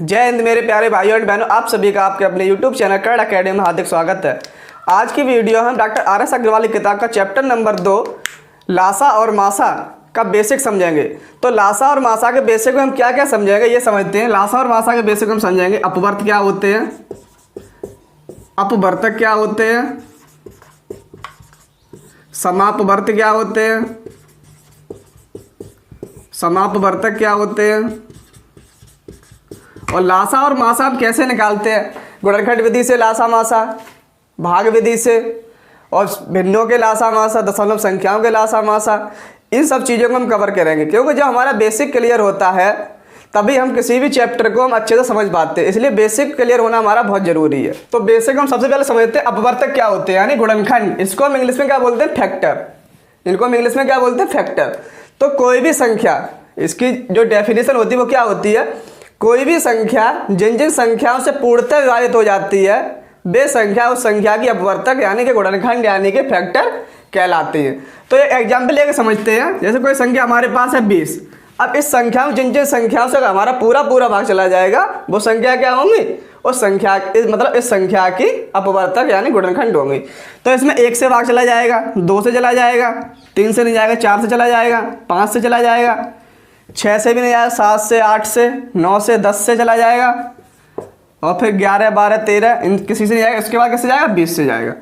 जय हिंद मेरे प्यारे भाइयों एंड बहनों, आप सभी का आपके अपने YouTube चैनल कन्नड़ अकेडमी में हार्दिक स्वागत है। आज की वीडियो हम डॉक्टर RS अग्रवाल की किताब का चैप्टर नंबर 2 लासा और मासा का बेसिक समझेंगे। तो लासा और मासा के बेसिक में हम क्या क्या समझेंगे ये समझते हैं। लासा और मासा के बेसिक में हम समझेंगे अपवर्त क्या होते हैं, अपवर्तक क्या होते हैं, समापवर्त क्या होते हैं, समापवर्तक क्या होते हैं, और लासा और मासा आप कैसे निकालते हैं। गुणनखंड विधि से लासा मासा, भाग विधि से, और भिन्नों के लासा मासा, दशमलव संख्याओं के लासा मासा, इन सब चीज़ों को हम कवर करेंगे। क्योंकि जब हमारा बेसिक क्लियर होता है तभी हम किसी भी चैप्टर को हम अच्छे से समझ पाते हैं, इसलिए बेसिक क्लियर होना हमारा बहुत जरूरी है। तो बेसिक हम सबसे पहले समझते हैं अपवर्तक क्या होते हैं, यानी गुणनखंड। इसको हम इंग्लिश में क्या बोलते हैं, फैक्टर। इनको हम इंग्लिश में क्या बोलते हैं, फैक्टर। तो कोई भी संख्या, इसकी जो डेफिनेशन होती है वो क्या होती है, कोई भी संख्या जिन जिन संख्याओं से पूर्णतः विभाजित हो जाती है वे संख्या उस संख्या की अपवर्तक यानी कि गुणनखंड यानी कि फैक्टर कहलाती है। तो एक एग्जाम्पल लेकर समझते हैं। जैसे कोई संख्या हमारे पास है 20। अब इस संख्या में जिन जिन संख्याओं से हमारा पूरा भाग चला जाएगा वो संख्या क्या होंगी, उस संख्या मतलब इस संख्या की अपवर्तक यानी गुणनखंड होंगी। तो इसमें 1 से भाग चला जाएगा, 2 से चला जाएगा, 3 से नहीं जाएगा, 4 से चला जाएगा, 5 से चला जाएगा, 6 से भी नहीं जाएगा, 7 से, 8 से, 9 से, 10 से चला जाएगा, और फिर 11, 12, 13 इन किसी से नहीं जाएगा। इसके बाद किससे जाएगा, 20 से जाएगा।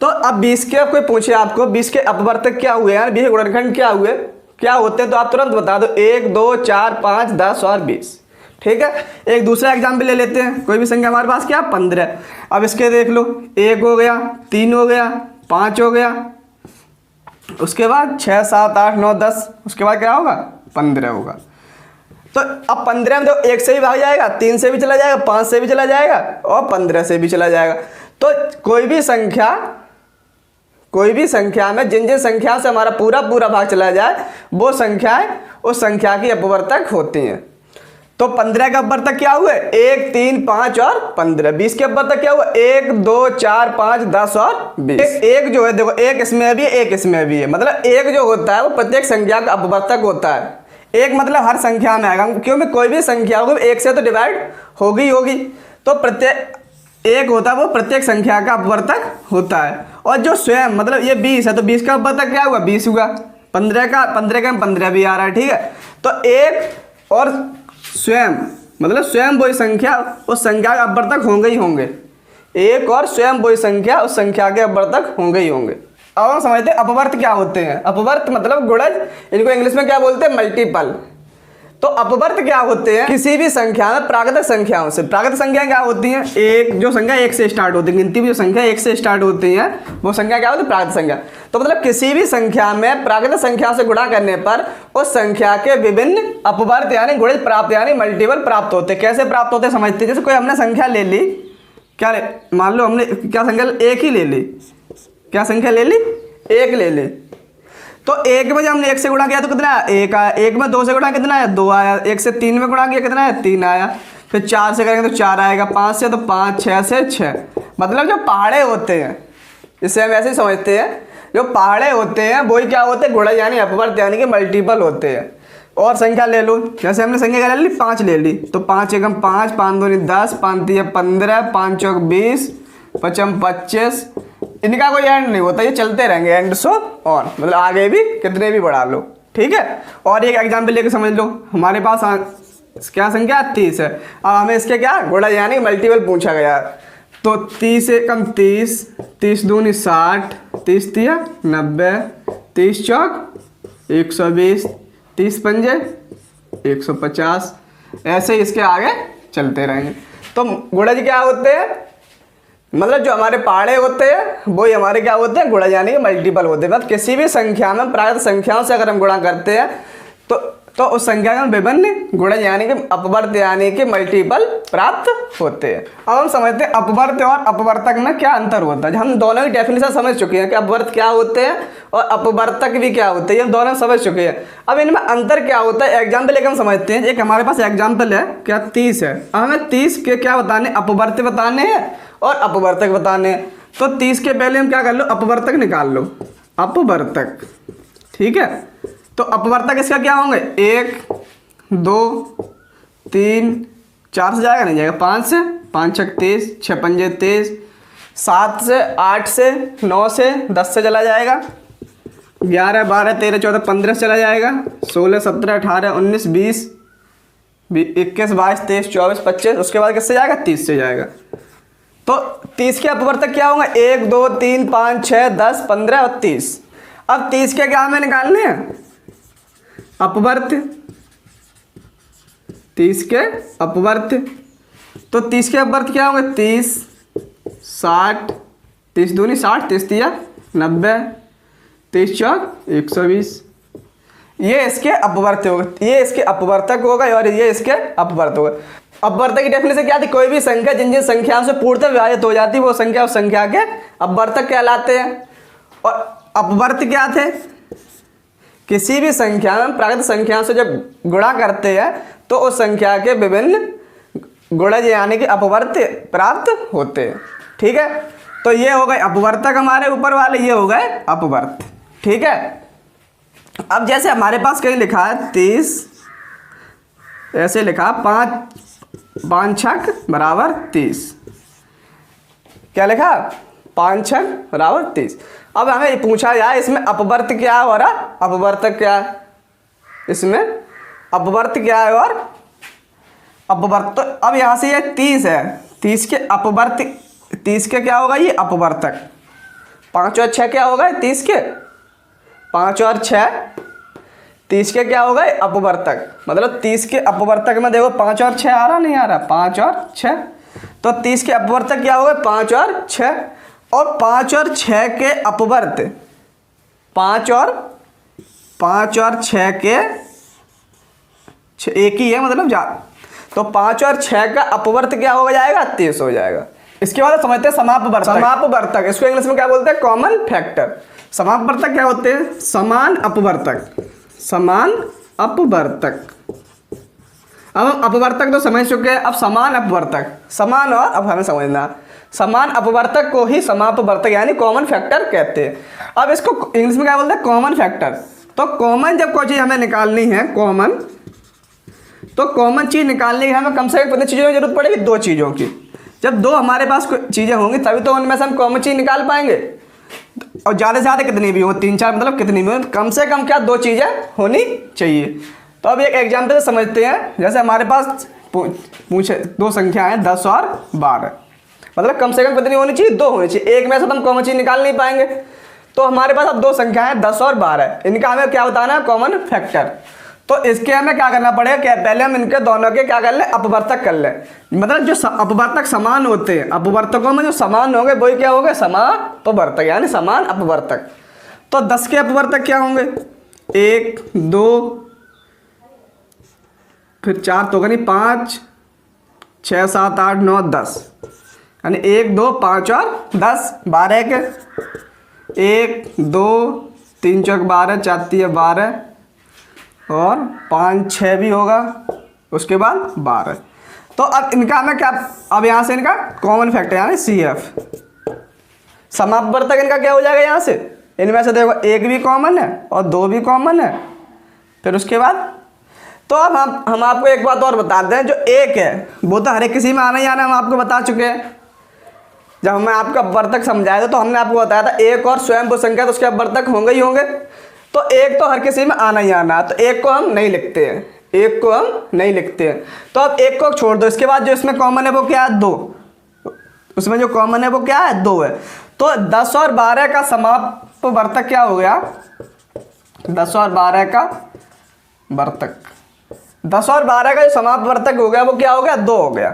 तो अब 20 के, अब कोई पूछे आपको 20 के अपवर्तक क्या हुए, यार 20 के गुणनखंड क्या हुए, क्या होते हैं, तो आप तुरंत बता दो 1, 2, 4, 5, 10 और 20। ठीक है। एक दूसरा एग्जाम्पल ले लेते हैं। कोई भी संख्या हमारे पास क्या, 15। अब इसके देख लो, 1 हो गया, 3 हो गया, 5 हो गया, उसके बाद 6, 7, 8, 9, 10, उसके बाद क्या होगा, 15 होगा। तो अब 15 में तो 1 से भी भाग जाएगा, 3 से भी चला जाएगा, 5 से भी चला जाएगा, और 15 से भी चला जाएगा। तो कोई भी संख्या में जिन जिन संख्या से हमारा पूरा भाग चला जाए वो संख्याएं उस संख्या की अपवर्तक होती हैं। तो 15 का अपवर्तक क्या हुए, 1, 3, 5 और 15। 20 के अपवर्तक क्या हुआ, 1, 2, 4, 5, 10 और 20। एक जो है देखो, एक इसमें भी है, एक इसमें भी है। मतलब एक जो होता है वो प्रत्येक संख्या का अपवर्तक होता है। एक मतलब हर संख्या में आएगा, क्योंकि कोई भी संख्या होगी एक से तो डिवाइड होगी। तो प्रत्येक एक होता है वो प्रत्येक संख्या का अपवर्तक होता है। और जो स्वयं मतलब ये 20 है तो 20 का अपवर्तक क्या हुआ, 20 हुआ। 15 का 15 भी आ रहा है। ठीक है। तो एक और स्वयं मतलब स्वयं वही संख्या उस संख्या का अपवर्तक होंगे ही होंगे। एक और स्वयं वही संख्या उस संख्या के अपवर्तक होंगे ही होंगे। अब हम समझते हैं अपवर्त क्या होते हैं। अपवर्त मतलब गुणज, इनको इंग्लिश में क्या बोलते हैं, मल्टीपल। तो अपवर्त क्या होते हैं, किसी भी संख्या में प्राकृतिक संख्याओं से। प्राकृतिक संख्या क्या होती हैं, एक जो संख्या 1 से स्टार्ट होती है, गिनती में जो संख्या 1 से स्टार्ट होती है वो संख्या क्या होती है, प्राकृतिक संख्या। तो मतलब किसी भी संख्या में प्राकृतिक संख्या से गुणा करने पर उस संख्या के विभिन्न अपवर्त यानी गुणज प्राप्त यानी मल्टीपल प्राप्त होते हैं। कैसे प्राप्त होते हैं समझते हैं। जैसे कोई हमने संख्या ले ली, क्या मान लो हमने क्या संख्या, एक ही ले ली, क्या संख्या ले ली, 1 ले ली। तो 1 में जब हमने 1 से गुणा किया तो कितना आया, 1 आया। 1 में 2 से गुणा कितना आया, 2 आया। 1 से 3 में गुणा किया कितना आया, 3 आया। फिर 4 से करेंगे तो 4 आएगा, 5 से तो 5, 6 से 6। मतलब जो पहाड़े होते हैं, इसे हम ऐसे ही समझते हैं, जो पहाड़े होते हैं वही क्या होते हैं, गुणज यानी अपवर्त यानी कि मल्टीपल होते हैं। और संख्या ले लो, जैसे हमने संख्या क्या ले ली, 5 ले ली। तो 5 एकम 5, 5 दूनी 10, 5 3 15, 5 चौक 20, 5 25। इनका कोई एंड नहीं होता, ये चलते रहेंगे, एंड सो ऑन। मतलब आगे भी कितने भी बढ़ा लो। ठीक है। और एक एग्जाम्पल लेके समझ लो, हमारे पास क्या संख्या 30 है। अब हमें इसके क्या गुणज यानी मल्टीपल पूछा गया। तो 30 एकम 30, 30 दूनी 60, 30 तिया 90, 30 चौक 120, 30 पंजे 150। ऐसे ही इसके आगे चलते रहेंगे। तो गुणज क्या होते हैं, मतलब जो हमारे पहाड़े होते हैं वही हमारे क्या होते हैं, गुणज यानी कि मल्टीपल होते हैं। मतलब किसी भी संख्या में प्राकृतिक संख्याओं से अगर हम गुणा करते हैं तो उस संख्या में विभिन्न गुणज यानी कि अपवर्त यानी कि मल्टीपल प्राप्त होते हैं। अब हम समझते हैं अपवर्त और अपवर्तक में क्या अंतर होता है। हम दोनों की डेफिनेशन समझ चुके हैं कि अपवर्त क्या होते हैं और अपवर्तक भी क्या होते हैं, हम दोनों समझ चुके हैं। अब इनमें अंतर क्या होता है, एग्जाम्पल लेकर हम समझते हैं। एक हमारे पास एग्जाम्पल है क्या, 30 है। अब हमें 30 के क्या बताने, अपवर्त बताने हैं और अपवर्तक बताने। तो 30 के पहले हम क्या कर लो, अपवर्तक निकाल लो, अपवर्तक। ठीक है। तो अपवर्तक इसका क्या होंगे, 1, 2, 3, 4 से जाएगा, नहीं जाएगा। 5 से, 5 छक 23, 6 पंजे 23, 7 से, 8 से, 9 से, 10 से चला जाएगा, 11 12 13 14 15 से चला जाएगा, 16 17 18 19 20 21 22 23 24 25, उसके बाद किससे जाएगा, 30 से जाएगा। तो 30 के अपवर्तक क्या होंगे, 1 2 3 5 6 10 15 और 30। अब 30 के क्या हमें निकालने हैं, अपवर्त, 30 के अपवर्त। तो 30 के अपवर्त क्या होंगे, 30 60, 30 दूनी 60, 30 तिया 90, 30 चौक 120। ये इसके अपवर्त होगा, ये इसके अपवर्तक होगा और ये इसके अपवर्त होगा। अपवर्तक की डेफिनेशन क्या थी, कोई भी संख्या जिन जिन संख्याओं से पूर्णतः विभाजित हो जाती है वो संख्या उस संख्या के अपवर्तक कहलाते हैं। और अपवर्त क्या थे, किसी भी संख्या में प्राकृत संख्याओं से जब गुणा करते हैं तो उस संख्या के विभिन्न गुणज यानी कि अपवर्त प्राप्त होते हैं। ठीक है, तो ये हो गए अपवर्तक हमारे ऊपर वाले, ये हो गए अपवर्त। ठीक है, अब जैसे हमारे पास कहीं लिखा है 30, ऐसे लिखा 5 छक बराबर 30, क्या लिखा, 5 छक बराबर 30। अब हमें पूछा जाए इसमें अपवर्त क्या है और अपवर्तक क्या है, इसमें अपवर्त क्या है और अपवर्त। तो अब यहाँ से ये 30 है, 30 के अपवर्त, 30 के क्या होगा, ये अपवर्तक। 5 और 6 क्या होगा, 30 के 5 और 6, 30 के क्या होगा, अपवर्तक। मतलब 30 के अपवर्तक में देखो 5 और 6 आ रहा, नहीं आ रहा, 5 और 6। तो 30 के अपवर्तक क्या होगा, 5 और 6। और 5 और 6 के अपवर्त, 5 और 6 के एक ही है, मतलब जा। तो 5 और 6 का अपवर्त क्या हो जाएगा, 30 हो जाएगा। इसके बाद समझते हैं समापवर्तक। समापवर्तक इसको इंग्लिश में क्या बोलते हैं, कॉमन फैक्टर। समापवर्तक क्या होते हैं, समान अपवर्तक, समान अपवर्तक। अब हम अपवर्तक तो समझ चुके हैं, अब समान अपवर्तक, समान और अब हमें समझना, समान अपवर्तक को ही समापवर्तक यानी कॉमन फैक्टर कहते हैं। अब इसको इंग्लिश में क्या बोलते हैं, कॉमन फैक्टर। तो कॉमन जब कोई चीज़ हमें निकालनी है, कॉमन, तो कॉमन चीज़ निकालने की हमें कम से कम कितनी चीज़ों की जरूरत पड़ेगी, 2 चीज़ों की। जब 2 हमारे पास चीज़ें होंगी तभी तो उनमें से हम कॉमन चीज़ निकाल पाएंगे। और ज़्यादा से ज़्यादा कितनी भी हो, 3 4 मतलब कितनी भी हो, कम से कम क्या 2 चीज़ें होनी चाहिए। तो अब एक एग्जाम्पल से समझते हैं। जैसे हमारे पास पूछे 2 संख्या हैं 10 और 12, मतलब कम से कम कितनी होनी चाहिए, 2 होनी चाहिए। एक में से तो हम कॉमन चीज़ निकाल नहीं पाएंगे। तो हमारे पास अब 2 संख्या हैं 10 और 12, इनका हमें क्या बताना है, कॉमन फैक्टर। तो इसके हमें क्या करना पड़ेगा, क्या पहले हम इनके दोनों के क्या कर लें, अपवर्तक कर लें। मतलब जो अपवर्तक समान होते हैं, अपवर्तकों में जो समान होंगे वही क्या होंगे, समापवर्तक यानी समान अपवर्तक। तो 10 के अपवर्तक क्या होंगे, 1 2 फिर 4 तो नहीं, 5 6 7 8 9 10 यानी 1 2 5 और 10, 12 के 1 2 3 4 12 4 3 12 और 5 6 भी होगा, उसके बाद 12। तो अब इनका हमें क्या, अब यहाँ से इनका कॉमन फैक्टर यानी CF। समापवर्तक इनका क्या हो जाएगा, यहाँ से इनमें से देखो 1 भी कॉमन है और 2 भी कॉमन है। फिर उसके बाद तो अब हम आपको एक बात और बता दें, जो 1 है वो तो हर एक किसी में आना ही आना, हम आपको बता चुके हैं। जब हमें आपका अपवर्तक समझाया था तो हमने आपको बताया था 1 और स्वयं वो संख्या तो उसके अपवर्तक होंगे ही होंगे। तो 1 तो हर किसी में आना ही आना, तो 1 को हम नहीं लिखते हैं, 1 को हम नहीं लिखते हैं। तो अब 1 को छोड़ दो, इसके बाद जो इसमें कॉमन है वो क्या है, 2। उसमें जो कॉमन है वो क्या है, 2 है। तो 10 और 12 का समापवर्तक क्या हो गया, 10 और 12 का वर्तक, 10 और 12 का जो समापवर्तक हो गया वो क्या हो गया, 2 हो गया।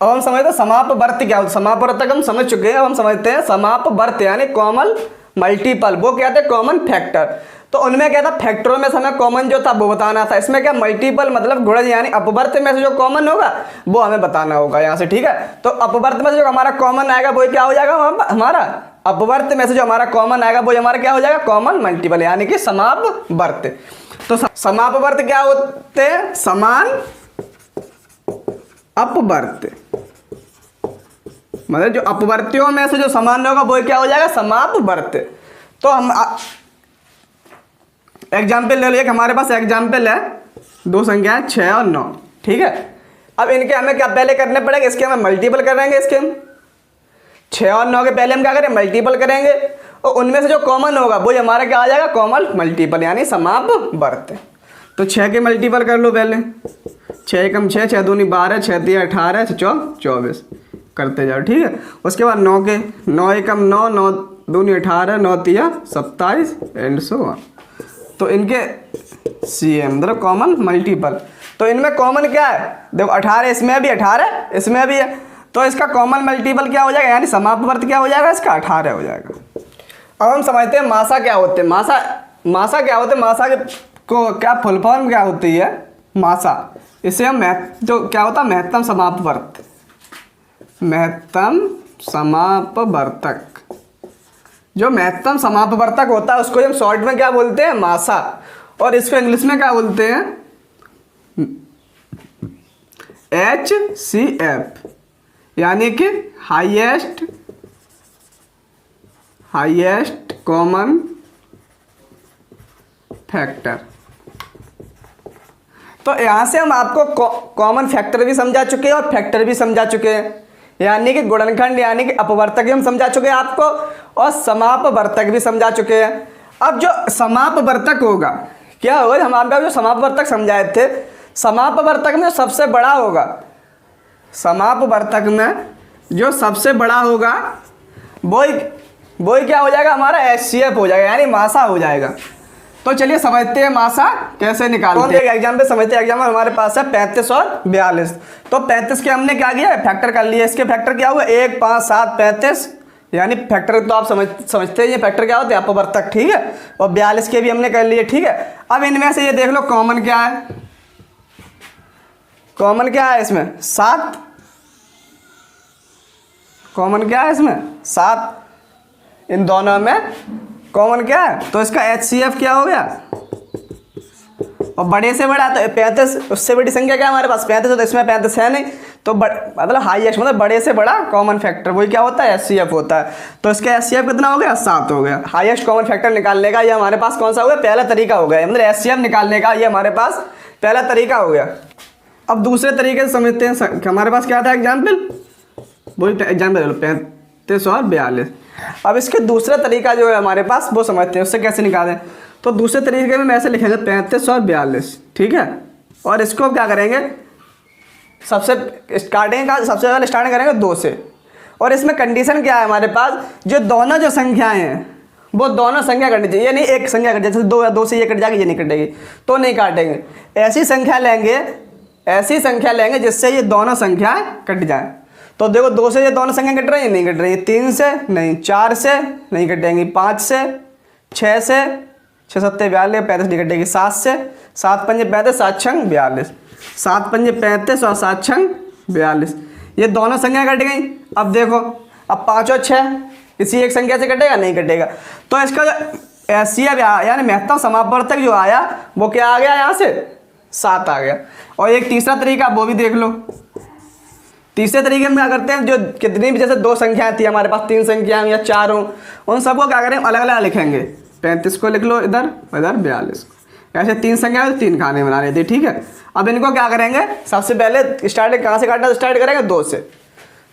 अब हम समझते हैं समापवर्त क्या होता है। समापवर्तक हम समझ चुके हैं, अब हम समझते हैं समापवर्त यानी कॉमन मल्टीपल, वो क्या थे, कॉमन फैक्टर। तो उनमें क्या था, फैक्टरों में से हमें कॉमन जो था वो बताना था। इसमें क्या मल्टीपल मतलब गुणज यानी अपवर्त में से जो कॉमन होगा वो हमें बताना होगा यहाँ से। ठीक है, तो अपवर्त में से जो हमारा कॉमन आएगा वो क्या हो जाएगा, हमारा अपवर्त में से जो हमारा कॉमन आएगा वो हमारा क्या हो जाएगा, कॉमन मल्टीपल यानी कि समापवर्त। तो समापवर्त क्या होते हैं, समान अपवर्त, मतलब जो अपवर्तियों में से जो समान होगा वो क्या हो जाएगा, समापवर्त। तो हम एग्जाम्पल ले लो, एक हमारे पास एग्जाम्पल है 2 संख्याएं 6 और 9। ठीक है, अब इनके हमें क्या पहले करने पड़ेंगे, इसके हमें मल्टीपल करेंगे, इसके हम 6 और 9 के पहले हम क्या करें, मल्टीपल करेंगे, और उनमें से जो कॉमन होगा वो हमारा क्या आ जाएगा, कॉमन मल्टीपल यानी समापवर्त। तो 6 के मल्टीपल कर लो पहले, 6 एकम 6, 6 दूनी 12, 6 तिया 18, 6 चौक 24 करते जाओ, ठीक है। उसके बाद 9 के, 9 एकम 9, 9 दूनी 18, 9 तिया 27 एंड सो ऑन। तो इनके CM मतलब कॉमन मल्टीपल। तो इनमें कॉमन क्या है, देखो 18 इसमें भी, 18 इसमें भी है, तो इसका कॉमन मल्टीपल क्या हो जाएगा, यानी समापवर्त क्या हो जाएगा, इसका 18 हो जाएगा। अब हम समझते हैं मासा क्या होते हैं। मासा क्या होते हैं, मासा को क्या फुल फॉर्म क्या होती है, मासा। इसे हम जो क्या होता है, महत्तम समापवर्त, महत्तम समापवर्तक। जो महत्तम समापवर्तक होता है उसको हम शॉर्ट में क्या बोलते हैं, मासा, और इसको इंग्लिश में क्या बोलते हैं, HCF, यानी कि हाईएस्ट कॉमन फैक्टर। तो यहां से हम आपको कॉमन फैक्टर भी समझा चुके हैं और फैक्टर भी समझा चुके हैं, यानी कि गुणनखंड यानी कि अपवर्तक भी हम समझा चुके हैं आपको, और समापवर्तक भी समझा चुके हैं। अब जो समापवर्तक होगा क्या होगा, हम आपका जो समापवर्तक समझाए थे, समापवर्तक में सबसे बड़ा होगा, समापवर्तक में जो सबसे बड़ा होगा वही क्या हो जाएगा, हमारा HCF हो जाएगा, यानी मासा हो जाएगा। तो चलिए समझते हैं मासा कैसे निकालते हैं। एग्जाम पे समझते हैं। एग्जाम में हमारे पास है 35 और 42। तो 35 के हमने क्या किया है, फैक्टर कर लिया। इसके फैक्टर क्या हुआ, 1, 5, 7, 35, यानी फैक्टर तो आप समझते हैं ये फैक्टर क्या होते हैं, अपवर्तक, ठीक है। और 42 के भी हमने कर लिए, ठीक है। अब इनमें से ये देख लो कॉमन क्या है, कॉमन क्या है इसमें, 7। कॉमन क्या है इसमें, 7। इन दोनों में कॉमन क्या है, तो इसका HCF क्या हो गया, और बड़े से बड़ा तो 35, उससे बड़ी संख्या क्या है हमारे पास 35, तो इसमें 35 है नहीं, तो मतलब हाईएस्ट मतलब बड़े से बड़ा कॉमन फैक्टर वही क्या होता है, HCF होता है। तो इसका HCF कितना हो गया, 7 हो गया। हाईएस्ट कॉमन फैक्टर निकालने का ये हमारे पास कौन सा हो गया, पहला तरीका हो गया, मतलब HCF निकालने का ये हमारे पास पहला तरीका हो गया। अब दूसरे तरीके से समझते हैं, हमारे पास क्या था एग्जाम्पल, वही एग्जाम्पल 35 और 42। अब इसके दूसरा तरीका जो है हमारे पास वो समझते हैं, उससे कैसे निकालें। तो दूसरे तरीके में ऐसे लिखेंगे 35 और 42, ठीक है। और इसको क्या करेंगे, सबसे स्टार्टिंग का सबसे पहले स्टार्ट करेंगे 2 से। और इसमें कंडीशन क्या है हमारे पास, जो दोनों जो संख्याएं हैं वो दोनों संख्या कटनी चाहिए, ये नहीं एक संख्या कट जाए, जैसे 2 से ये कट जाएगी, ये नहीं कटेगी तो नहीं काटेंगे। ऐसी संख्या लेंगे जिससे ये दोनों संख्याएं कट जाएं। तो देखो 2 से ये दोनों संख्या कट रही है, नहीं कट रही है, 3 से नहीं, 4 से नहीं कटेंगी, 5 से, 6 से, 6 7 42, 35 नहीं कटेगी, 7 से, 7 5 35, 7 6 42, 7 5 35 और 7 6 42, ये दोनों संख्या कट गई। अब देखो, अब 5 और 6 इसी एक संख्या से कटेगा, नहीं कटेगा। तो इसका जो HCF यानी महत्तम समापवर्तक जो आया वो क्या आ गया, यहाँ से 7 आ गया। और एक तीसरा तरीका वो भी देख लो। तीसरे तरीके में क्या करते हैं, जो कितनी भी जैसे 2 संख्याएं थी हमारे पास, 3 संख्याएं या 4 हो, उन सबको क्या करें, अलग अलग लिखेंगे। 35 को लिख लो इधर 42 को, ऐसे 3 संख्याएं 3 खाने बना रहे थे, ठीक है। अब इनको क्या करेंगे, सबसे पहले स्टार्ट कहाँ से काटना, स्टार्ट करेंगे 2 से।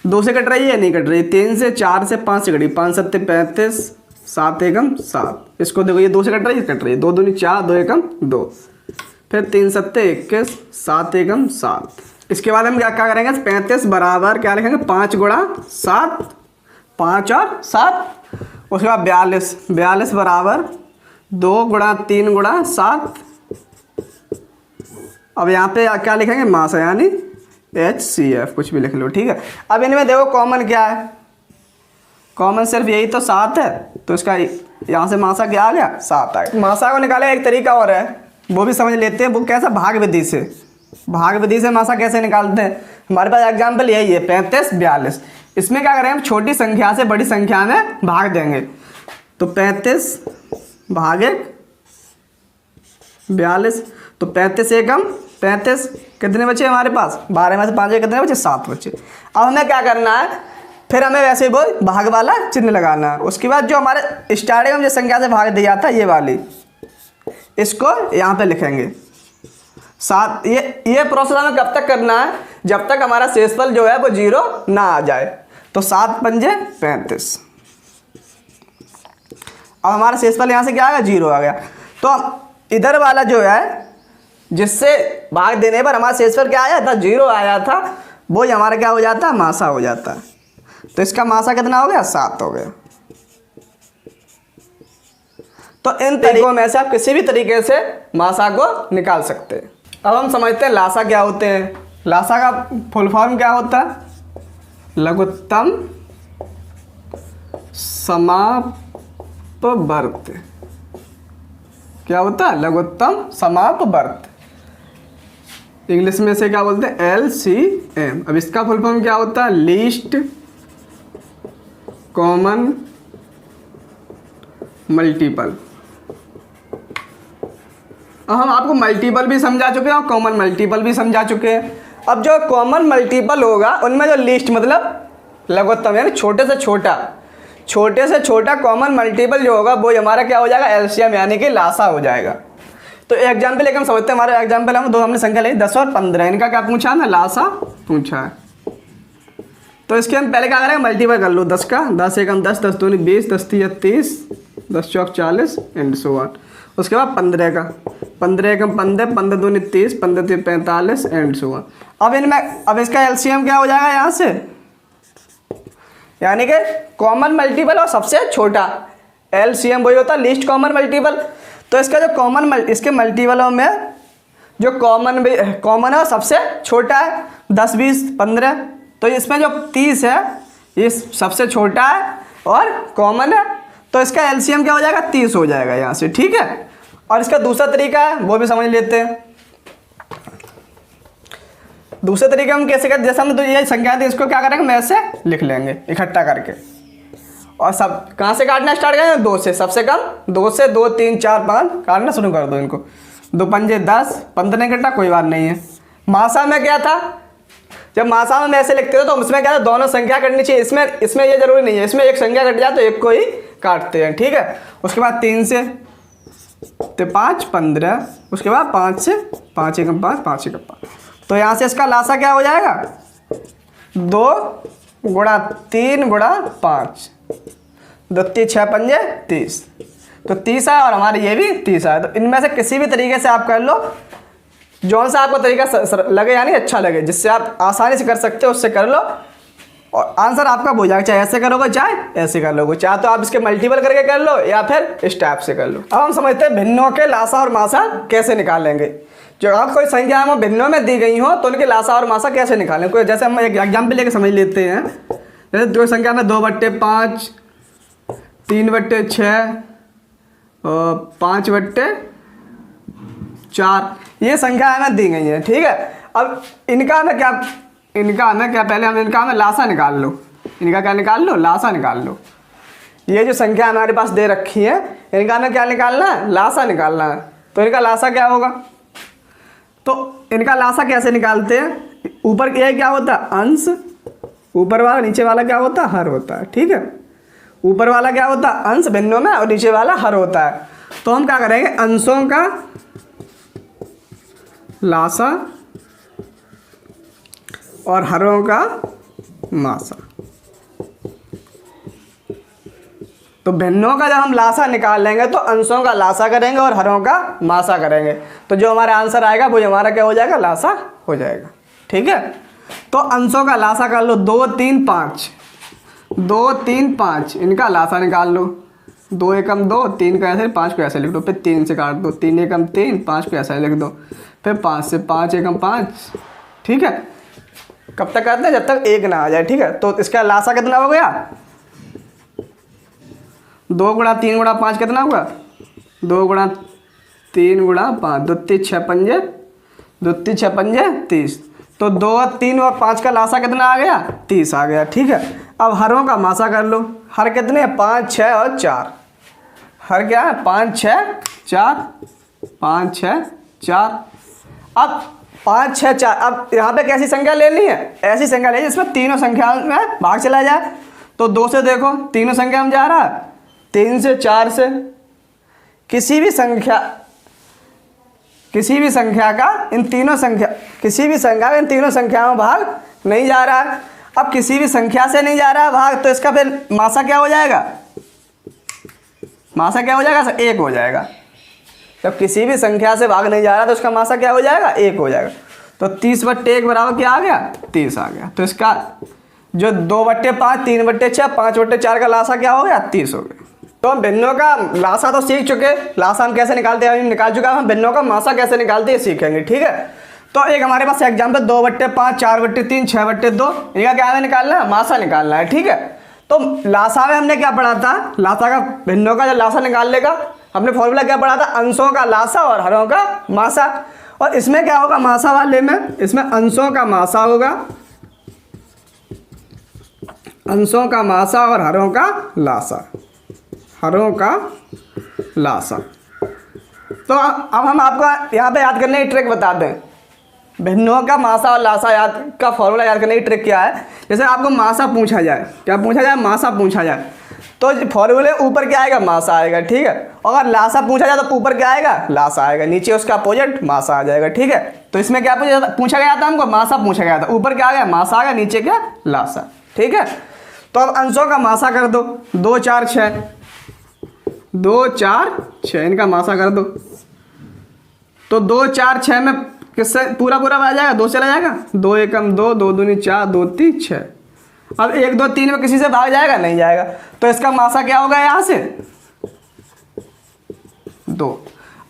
2 से कट रही है, नहीं कट रही, 3 से, 4 से, 5 से कटी, 5 7 35, 7 एकम 7। इसको देखो ये 2 से कट रही है, 2 दूनी 4, 2 एकम 2, फिर 3 7 21, 7 एकम 7। इसके बाद हम क्या करेंगे, 35 बराबर क्या लिखेंगे, 5 गुणा 7, 5 और 7। उसके बाद 42 बराबर 2 गुणा 3 गुणा 7। अब यहाँ पे क्या लिखेंगे, मासा यानी HCF, कुछ भी लिख लो, ठीक है। अब इनमें देखो कॉमन क्या है, कॉमन सिर्फ यही तो 7 है, तो इसका यहाँ से मासा क्या आ गया, 7 आ गया। मासा को निकाले एक तरीका और है, वो भी समझ लेते हैं। वो कैसा, भाग विधि से। भाग विधि से मासा कैसे निकालते हैं, हमारे पास एग्जाम्पल यही है 35 42। इसमें क्या करें, हम छोटी संख्या से बड़ी संख्या में भाग देंगे। तो 35 भागे 42, तो 35 एकम 35, कितने बचे हमारे पास, 12 में से 5 कितने बचे, 7 बचे। अब हमें क्या करना है, फिर हमें वैसे ही वो भाग वाला चिन्ह लगाना है। उसके बाद जो हमारे स्टार्टिंग में जिस संख्या से भाग दिया था ये वाली, इसको यहाँ पे लिखेंगे 7। ये प्रोसेस हमें कब तक करना है, जब तक हमारा शेषफल जो है वो 0 ना आ जाए। तो 7 पंजे 35। अब हमारा शेषफल यहाँ से क्या आ गया, 0 आ गया। तो इधर वाला जो है जिससे भाग देने पर हमारा शेषफल क्या आया था, 0 आया था, वो ही हमारा क्या हो जाता है, मासा हो जाता है। तो इसका मासा कितना हो गया, 7 हो गया। तो इन तरीकों में से आप किसी भी तरीके से मासा को निकाल सकते हैं। अब हम समझते हैं लासा क्या होते हैं। लासा का फुल फॉर्म क्या होता है, लघुत्तम समापवर्त। क्या होता है, लघुत्तम समापवर्त। इंग्लिश में से क्या बोलते हैं, LCM। अब इसका फुल फॉर्म क्या होता है, लीस्ट कॉमन मल्टीपल। अब हम आपको मल्टीपल भी समझा चुके हैं और कॉमन मल्टीपल भी समझा चुके हैं। अब जो कॉमन मल्टीपल होगा उनमें जो लीस्ट मतलब लघुत्तम यानी छोटे से छोटा कॉमन मल्टीपल जो होगा वो हमारा क्या हो जाएगा, LCM यानी कि लासा हो जाएगा। तो एग्जाम्पल एक हम समझते हैं। हमारे एग्जाम्पल हम हमने संख्या ली 10 और 15। इनका क्या पूछा ना, लासा पूछा है। तो इसके हम पहले क्या करेंगे, मल्टीपल कर लो 10 का। 10 एकम 10, 10 दूनी 20, 10 तीया 30, 10 चौक 40 एंड सो ऑन। उसके बाद 15 का, 15 एकम 15, 15 दूनी 30, 15 तीन 45 एंड सो ऑन। अब इनमें अब इसका LCM क्या हो जाएगा यहाँ से, यानी कि कॉमन मल्टीपल और सबसे छोटा। LCM वही होता है लीस्ट कॉमन मल्टीपल। तो इसका जो इसके मल्टीपलों में जो कॉमन है सबसे छोटा है 10, 20, 15। तो इसमें जो 30 है ये सबसे छोटा है और कॉमन है। तो इसका LCM क्या हो जाएगा, 30 हो जाएगा यहाँ से, ठीक है। और इसका दूसरा तरीका है वो भी समझ लेते हैं। दूसरे तरीके हम कैसे करते, जैसे हम तो ये संख्या थी इसको क्या करेंगे, मैं ऐसे लिख लेंगे इकट्ठा करके। और सब कहाँ से काटना स्टार्ट करेंगे, 2 से। सबसे कम 2 से 2, 3, 4, 5 काटना शुरू कर दो इनको। 2 पंजे 10, 15 कटा कोई बात नहीं है। मासा में क्या था, जब मासा में ऐसे लिखते थे तो उसमें क्या था, दोनों संख्या कटनी चाहिए। इसमें ये जरूरी नहीं है, इसमें एक संख्या कट जाए तो एक को ही काटते हैं, ठीक है। उसके बाद 3 से 5, 15। उसके बाद 5 से 5 एकम 5, 5 एकम 5। तो यहाँ से इसका लासा क्या हो जाएगा, 2 गुणा 3 गुणा 5, 2 3 6 पंजे 30। तो 30 है और हमारे ये भी 30 है। तो इनमें से किसी भी तरीके से आप कर लो, जो सा आपको तरीका लगे यानी अच्छा लगे, जिससे आप आसानी से कर सकते हो उससे कर लो और आंसर आपका हो जाएगा। चाहे ऐसे करोगे चाहे ऐसे कर लोगे, चाहे तो आप इसके मल्टीपल करके कर लो या फिर इस टाइप से कर लो। अब हम समझते हैं भिन्नों के लासा और मासा कैसे निकालेंगे। जो आप कोई संख्या हम भिन्नों में दी गई हो तो उनके लासा और मासा कैसे निकालें। कोई जैसे हम एक एग्जाम्पल लेके समझ लेते हैं। जैसे दो संख्या में 2/5, 3/6 और 5/4 ये संख्या हमें दी गई है, ठीक है। अब इनका हमें क्या पहले हम इनका हमें लासा निकाल लो। इनका क्या निकाल लो, लासा निकाल लो। ये जो संख्या हमारे पास दे रखी है इनका हमें क्या निकालना है, लासा निकालना है। तो इनका लासा क्या होगा, तो इनका लासा कैसे निकालते हैं, ऊपर ये क्या होता है, अंश। ऊपर वाला नीचे वाला क्या होता है, हर होता है, ठीक है। ऊपर वाला क्या होता है, अंश भिन्नों में, और नीचे वाला हर होता है। तो हम क्या करेंगे, अंशों का लासा और हरों का मासा। तो भिन्नों का जब हम लासा निकाल लेंगे तो अंशों का लासा करेंगे और हरों का मासा करेंगे। तो जो हमारा आंसर आएगा वो हमारा क्या हो जाएगा, लासा हो जाएगा, ठीक है। तो अंशों का लासा कर लो, 2 3 5, 2 3 5 इनका लासा निकाल लो। 2 एकम 2, 3 को ऐसे 5 को ऐसे लिख दो, फिर 3 से काट दो, 3 एकम 3, 5 को ऐसे लिख दो, फिर 5 से 5 एकम 5, ठीक है। कब तक करते हैं, जब तक 1 ना आ जाए, ठीक है। तो इसका लासा कितना हो गया, 2 गुणा 3 गुणा 5 कितना हुआ, 2 गुणा 3 गुणा 5, 2 3 6 पंजे, 2 3 6 पंजे 30। तो 2 3 और 5 का लासा कितना आ गया, 30 आ गया, ठीक है। अब हरों का मासा कर लो। हर कितने, 5 6 और 4। हर क्या है, 5 6 4, 5 6 4। अब 5 6 4, अब यहाँ पे कैसी संख्या लेनी है, ऐसी संख्या लेनी जिसमें तीनों संख्या में भाग चला जाए। तो 2 से देखो, तीनों संख्या में जा रहा है, 3 से 4 से, किसी भी संख्या किसी भी संख्या का इन तीनों संख्याओं में भाग नहीं जा रहा है। अब किसी भी संख्या से नहीं जा रहा है भाग, तो इसका फिर मासा क्या हो जाएगा? मासा क्या हो जाएगा सर? 1 हो जाएगा। जब किसी भी संख्या से भाग नहीं जा रहा तो उसका मासा क्या हो जाएगा? 1 हो जाएगा। तो 30/1 बराबर क्या आ गया? 30 आ गया। तो इसका जो 2/5, 3/6, 5/4 का लासा क्या हो गया? 30 हो गया। तो हम भिन्नों का लासा तो सीख चुके, लासा हम कैसे निकालते हैं हम निकाल चुका, हम भिन्नों का मासा कैसे निकालते हैं सीखेंगे, ठीक है। तो एक हमारे पास एग्जाम्पल 2/5, 4/3, 6/2, इनका क्या हमें निकालना है? मासा निकालना है, ठीक है। तो लासा में हमने क्या पढ़ा था? लासा का, भिन्नों का जो लासा निकालने का हमने फॉर्मूला क्या पढ़ा था? अंशों का लासा और हरों का मासा। और इसमें क्या होगा? मासा वाले में इसमें अंशों का मासा होगा, अंशों का मासा और हरों का लासा, हरों का लासा। तो अब हम आपको यहाँ पे याद करने की ट्रिक बता दें। भिन्नों का मासा और लासा याद का फॉर्मूला याद करने की ट्रिक क्या है? जैसे आपको मासा पूछा जाए, क्या पूछा जाए? मासा पूछा जाए, तो फॉर्मूले ऊपर क्या आएगा? मासा आएगा, ठीक है। अगर लासा पूछा जाए तो ऊपर क्या आएगा? लासा आएगा, नीचे उसका अपोजिट मासा आ जाएगा, ठीक है। तो इसमें क्या पूछा गया था हमको? मासा पूछा गया था। ऊपर क्या आ गया? मासा आ गया, नीचे क्या? लासा, ठीक है। तो अब अंशों का मासा कर दो। 2, 4, 6, 2, 4, 6 इनका मासा कर दो। तो 2, 4, 6 में किससे पूरा आ जाएगा? 2 चला जाएगा। 2 एकम 2, 2 दूनी 4, 2 3 6। अब 1, 2, 3 में किसी से भाग जाएगा? नहीं जाएगा। तो इसका मासा क्या होगा? यहाँ से 2।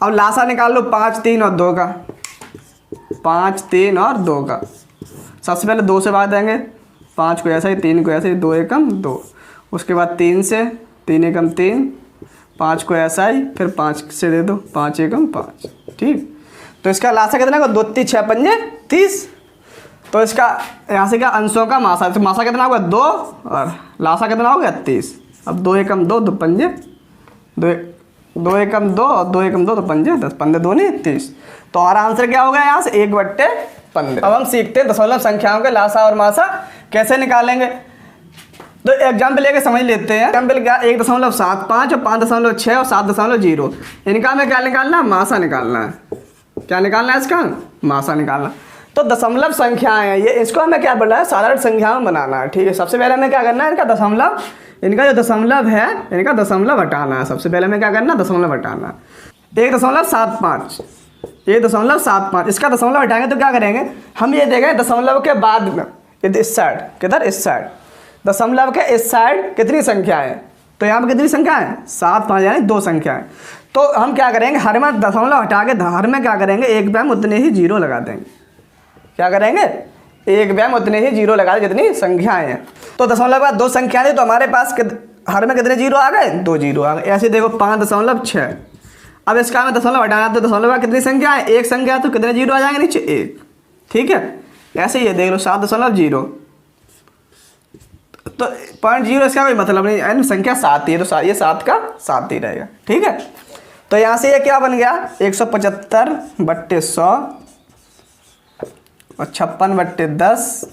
अब लासा निकाल लो 5, 3 और 2 का, 5, 3 और 2 का। सबसे पहले 2 से भाग देंगे, 5 को ऐसा ही, 3 को ऐसे ही, 2 एकम 2। उसके बाद 3 से, 3 एकम 3, 5 को ऐसा ही, फिर 5 से दे दो, 5 एकम 5, ठीक। तो इसका लासा कितना होगा? 2, 3, 6, 5, 30। तो इसका यहाँ से क्या? अंशों का मासा, तो मासा कितना होगा? 2 और लासा कितना हो गया? 30। अब 2 एकम 2, 2 पंजे 2 एकम 2 और 2 एकम 2, 2 पंजे 10, 15 दूनी 30। तो हमारा आंसर क्या हो गया यहाँ से? 1/15। अब हम सीखते हैं दशमलव संख्याओं के लासा और मासा कैसे निकालेंगे। तो एग्जाम्पल लेके समझ लेते हैं। एग्जाम्पल क्या? 1.75 और 5.6 और 7.0, इनका हमें क्या निकालना है? मासा निकालना है। क्या निकालना है? इसका मासा निकालना। तो दशमलव संख्याएं हैं ये, इसको हमें क्या बोला है? साधारण संख्याओं बनाना है, ठीक है। सबसे पहले हमें क्या करना है? इनका दशमलव, इनका जो दशमलव है इनका दशमलव हटाना है। सबसे पहले हमें क्या करना है? दशमलव हटाना है। 1.75, 1.75, इसका दशमलव हटाएंगे तो क्या करेंगे? हम ये देखें दशमलव के बाद में इस साइड, किधर? इस साइड, दशमलव के इस साइड कितनी संख्याएं हैं? तो यहाँ पर कितनी संख्याएं? 7, 5 यानी 2 संख्याएं। तो हम क्या करेंगे? हर में दशमलव हटा के हर में क्या करेंगे? एक बैम उतने ही 0 लगा देंगे। क्या करेंगे? एक बैम उतने ही 0 लगा दें जितनी संख्याएं हैं। तो दशमलव के बाद 2 संख्याएं थी, तो हमारे पास हर में कितने 0 आ गए? 2 0 आ गए। ऐसे देखो 5.6। अब इसका हमें दशमलव हटाना है, तो दशमलव में कितनी संख्या है? एक संख्या, तो कितने 0 आ जाएंगे नीचे? 1, ठीक है। ऐसे ही देख लो 7.0, तो 0.0 इसका कोई मतलब नहीं, यानी संख्या 7 ही है, तो ये 7 का 7 ही रहेगा, ठीक है। तो यहाँ से ये क्या बन गया? 175/100 और 56/10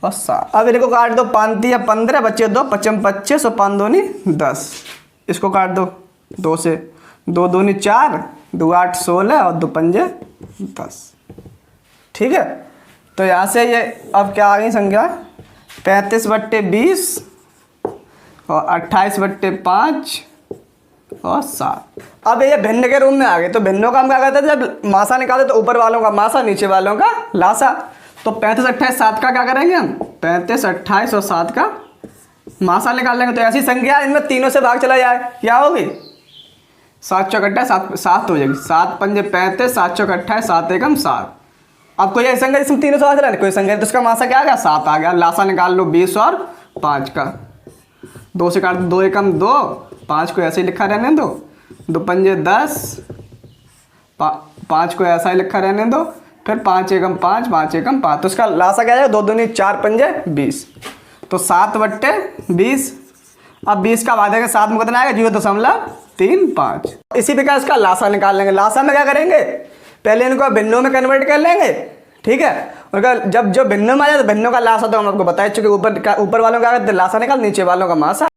और 7। अब इनको काट दो, 5 या 15 बच्चे 2, 55 25 और 5 दूनी 10। इसको काट दो 2 से, 2 दूनी 4, 2 8 16 और 2 पंजे 10, ठीक है। तो यहाँ से ये अब क्या आ गई संख्या? 35/20 और 28/5 और 7। अब ये भिन्न के रूप में आ गए। तो भिन्नों का हम क्या करते थे? जब मासा निकालते तो ऊपर वालों का मासा, नीचे वालों का लासा। तो 35, 28, 7 का क्या करेंगे हम? 35, 28 और 7 का मासा निकाल लेंगे। तो ऐसी संख्या इनमें तीनों से भाग चला जाए, क्या होगी? 7 चौक 28, 7 हो जाएगी। 7 पंजे 35, 7 चौक 28, 7 एकम 7। अब कोई ऐसी संख्या इसमें तीनों से भाग चला कोई संख्या, तो इसका मासा क्या आ गया? 7 आ गया। लासा निकाल लो 20 और 5 का। 2 से काट दो, 2 एकम 2, 5 को ऐसे ही लिखा रहने दो, 2 पंजे 10, 5 को ऐसा ही लिखा रहने दो, फिर 5 एकम 5, 5 एकम 5। तो इसका लासा क्या जाएगा? 2 दूनी 4 पंजे 20, तो 7/20। अब 20 का भाग देंगे 7 में कितना आएगा? 0.35। इसी प्रकार इसका लासा निकाल लेंगे। लासा में क्या करेंगे? पहले इनको भिन्नों में कन्वर्ट कर लेंगे, ठीक है। उनका जब जो भिन्नों में आ जाए तो भिन्नों का लासा तो हम आपको बता चुके, ऊपर वालों का लासा निकाल, नीचे वालों का मासा।